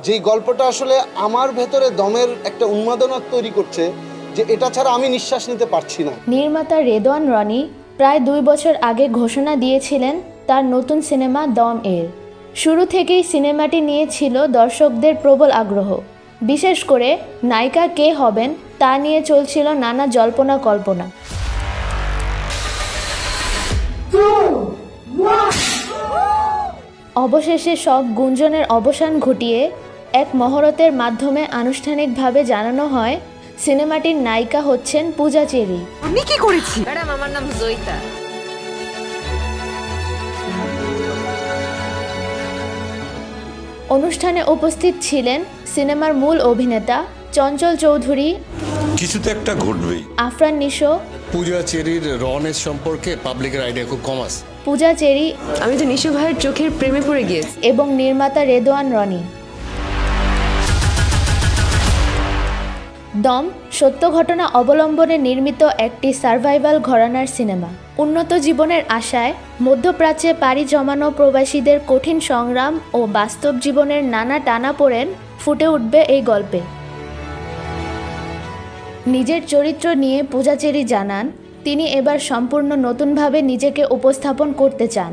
যেই গল্পটা আসলে আমার ভেতরে দমের একটা উন্মাদনা তৈরি করছে, যে এটা ছাড়া আমি নিঃশ্বাস নিতে পারছি না। নির্মাতা রেদওয়ান রনি প্রায় 2 বছর আগে ঘোষণা দিয়েছিলেন তার নতুন সিনেমা দম এর। শুরু থেকেই সিনেমাটি নিয়ে ছিল দর্শকদের প্রবল আগ্রহ। বিশেষ করে নায়িকা কে হবেন তা নিয়ে চলছিল নানা জল্পনা কল্পনা। অবশেষে সব গুঞ্জনের অবসান ঘটিয়ে এক মহরতের মাধ্যমে আনুষ্ঠানিকভাবে জানানো হয় সিনেমাটির নায়িকা হচ্ছেন পূজা চেরি। আমি কি করেছি? ম্যাডাম, আমার নাম জয়িতা। অনুষ্ঠানে উপস্থিত ছিলেন সিনেমার মূল অভিনেতা চঞ্চল চৌধুরী, কিছুতে একটা ঘটবেই, আফরান নিশো। পূজা চেরির রনেস সম্পর্কে পাবলিকের আইডিয়া খুব কম আছে। পূজা চেরি, আমি তো নিশু ভাইয়ের চোখের প্রেমে পড়ে গিয়েছি। এবং নির্মাতা রেদওয়ান রনি। দম সত্য ঘটনা অবলম্বনে নির্মিত একটি সার্ভাইভাল ঘরানার সিনেমা। উন্নত জীবনের আশায় মধ্যপ্রাচ্যে পাড়ি জমানো প্রবাসীদের কঠিন সংগ্রাম ও বাস্তব জীবনের নানা টানাপোড়েন ফুটে উঠবে এই গল্পে। নিজের চরিত্র নিয়ে পূজা চেরি জানান, তিনি এবার সম্পূর্ণ নতুনভাবে নিজেকে উপস্থাপন করতে চান।